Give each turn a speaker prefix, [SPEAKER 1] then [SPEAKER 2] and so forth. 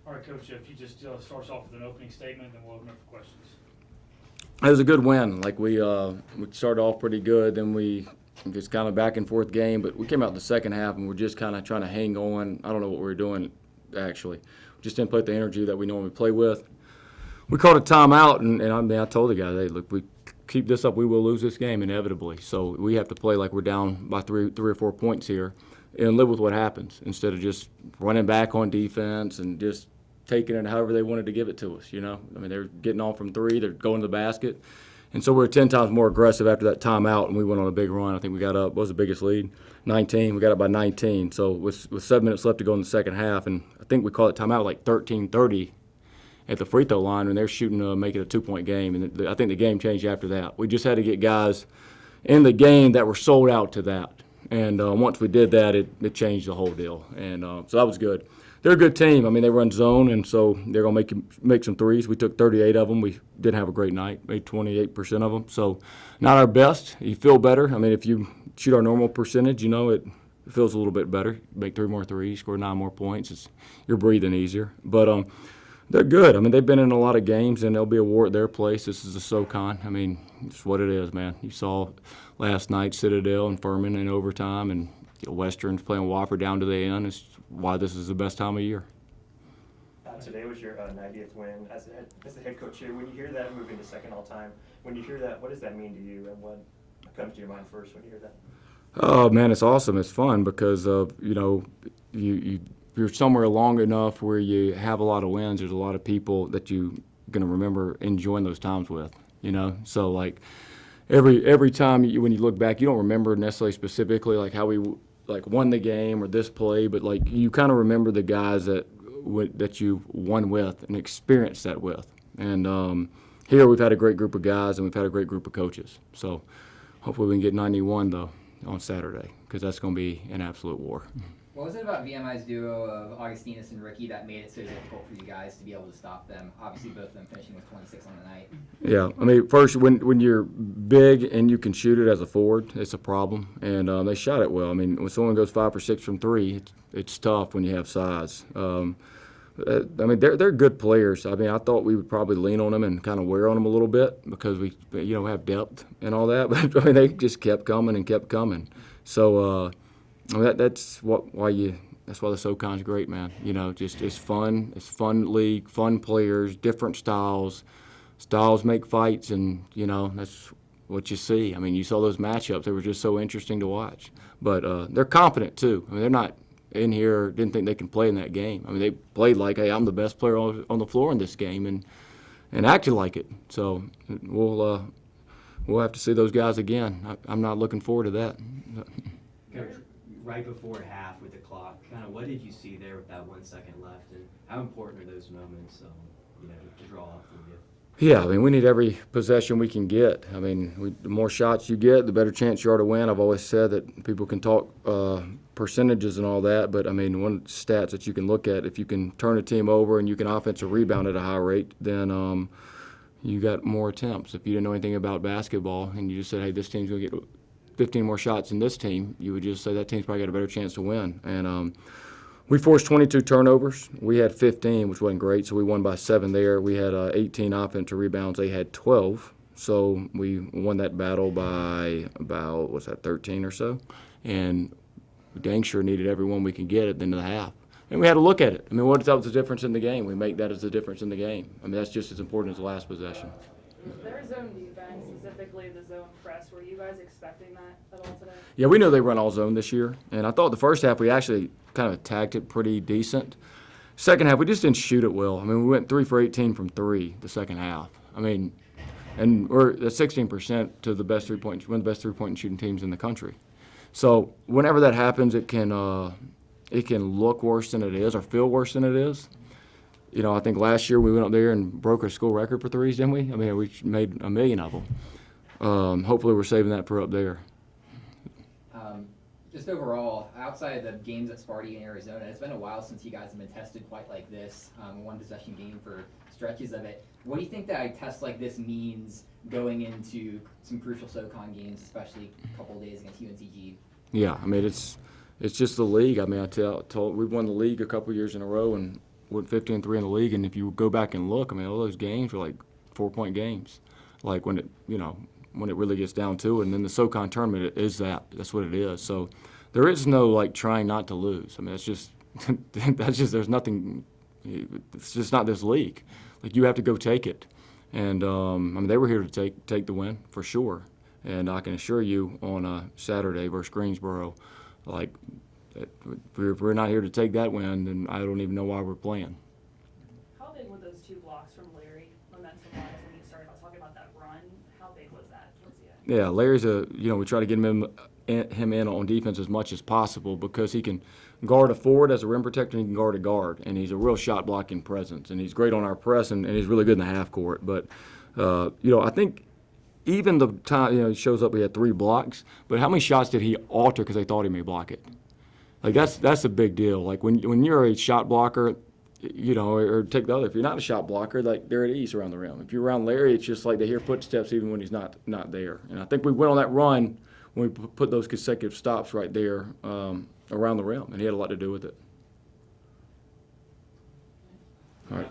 [SPEAKER 1] All right, Coach, if you just start us off with an opening statement, then we'll open up for questions.
[SPEAKER 2] It was a good win. Like we started off pretty good, then we just kind of back and forth game, but we came out in the second half and we're just kind of trying to hang on. I don't know what we were doing actually. We just didn't play with the energy that we normally play with. We called a timeout, and I mean I told the guys, hey, look, we keep this up, we will lose this game inevitably. So we have to play like we're down by three or 4 points here, and live with what happens instead of just running back on defense and just taking it however they wanted to give it to us, you know. I mean, they're getting off from three, they're going to the basket. And so we're 10 times more aggressive after that timeout, and we went on a big run. I think we got up, what was the biggest lead? 19. We got up by 19. So with 7 minutes left to go in the second half, and I think we called it timeout like 13:30 at the free throw line, and they're shooting to make it a 2-point game. And I think the game changed after that. We just had to get guys in the game that were sold out to that. And once we did that, it changed the whole deal. And so that was good. They're a good team. I mean, they run zone, and so they're going to make some threes. We took 38 of them. We didn't have a great night, made 28% of them. So not our best. You feel better. I mean, if you shoot our normal percentage, you know, it feels a little bit better. Make 3 more threes, score 9 more points. You're breathing easier. But they're good. I mean, they've been in a lot of games, and there'll be a war at their place. This is a SoCon. I mean, it's what it is, man. You saw last night Citadel and Furman in overtime, and Western's playing Wofford down to the end. It's why this is the best time of year.
[SPEAKER 3] Today was your 90th win as the head coach here. When you hear that, moving to second all-time, when you hear that, what does that mean to you, and what comes to your mind first when you hear that?
[SPEAKER 2] Oh, man, it's awesome. It's fun because, you know, you're somewhere long enough where you have a lot of wins. There's a lot of people that you're going to remember enjoying those times with, you know. So, like, every time when you look back, you don't remember necessarily specifically, like, how we won the game or this play, but, like, you kind of remember the guys that you won with and experienced that with. And here we've had a great group of guys and we've had a great group of coaches. So hopefully we can get 91, though, on Saturday, because that's going to be an absolute war.
[SPEAKER 4] What was it about VMI's duo of Augustinus and Ricky that made it so difficult for you guys to be able to stop them? Obviously, both of them finishing with 26 on the night.
[SPEAKER 2] Yeah, I mean, first, when you're big and you can shoot it as a forward, it's a problem. And they shot it well. I mean, when someone goes 5 or 6 from 3, it's tough when you have size. I mean, they're good players. I mean, I thought we would probably lean on them and kind of wear on them a little bit because we, you know, have depth and all that. But I mean, they just kept coming and kept coming. So I mean, that's why the SoCon's great, man. You know, just it's fun. It's fun league, fun players, different styles. Styles make fights, and you know that's what you see. I mean, you saw those matchups; they were just so interesting to watch. But they're competent too. I mean, they're not in here didn't think they can play in that game. I mean, they played like, hey, I'm the best player on the floor in this game, and acted like it. So we'll have to see those guys again. I'm not looking forward to that.
[SPEAKER 5] Right before half with the clock, kind of what did you see there with that 1 second left, and how important are those moments, you know, to draw up from you?
[SPEAKER 2] Yeah, I mean, we need every possession we can get. I mean, the more shots you get, the better chance you are to win. I've always said that people can talk percentages and all that, but, I mean, one of the stats that you can look at, if you can turn a team over and you can offensive rebound at a high rate, then you got more attempts. If you didn't know anything about basketball and you just said, hey, this team's going to get 15 more shots than this team, you would just say that team's probably got a better chance to win. And we forced 22 turnovers. We had 15, which wasn't great, so we won by 7 there. We had 18 offensive rebounds. They had 12. So we won that battle by about, 13 or so. And we dang sure needed every one we could get at the end of the half. And we had to look at it. I mean, what was the difference in the game? We make that as the difference in the game. I mean, that's just as important as the last possession.
[SPEAKER 6] Their zone defense, specifically the zone press, were you guys expecting that at all today?
[SPEAKER 2] Yeah, we know they run all zone this year, and I thought the first half we actually kind of attacked it pretty decent. Second half, we just didn't shoot it well. I mean, we went 3 for 18 from 3 the second half. I mean, and we're at 16% to the best one of the best three-point shooting teams in the country. So whenever that happens, it can look worse than it is or feel worse than it is. You know, I think last year we went up there and broke our school record for threes, didn't we? I mean, we made 1 million of them. Hopefully we're saving that for up there.
[SPEAKER 4] Just overall, outside of the games at Sparty and Arizona, it's been a while since you guys have been tested quite like this, one possession game for stretches of it. What do you think that a test like this means going into some crucial SoCon games, especially a couple of days against UNCG?
[SPEAKER 2] Yeah, I mean, it's just the league. I mean, we've won the league a couple years in a row, and went 15-3 in the league, and if you go back and look, I mean, all those games were like 4-point games. Like when it, when it really gets down to it, and then the SoCon tournament that's what it is. So there is no like trying not to lose. I mean, it's just there's nothing. It's just not this league. Like you have to go take it, and I mean they were here to take the win for sure. And I can assure you on Saturday versus Greensboro, like if we're not here to take that win, then I don't even know why we're playing.
[SPEAKER 6] How big were those 2 blocks from Larry, momentum-wise, when you started talking about that run? How big was that towards the end?
[SPEAKER 2] Yeah, Larry's we try to get him in on defense as much as possible because he can guard a forward as a rim protector and he can guard a guard, and he's a real shot blocking presence, and he's great on our press, and he's really good in the half court. But I think even the time he shows up, we had 3 blocks, but how many shots did he alter because they thought he may block it? Like that's a big deal. Like when you're a shot blocker, or take the other. If you're not a shot blocker, like they're at ease around the rim. If you're around Larry, it's just like they hear footsteps even when he's not there. And I think we went on that run when we put those consecutive stops right there around the rim, and he had a lot to do with it. All right.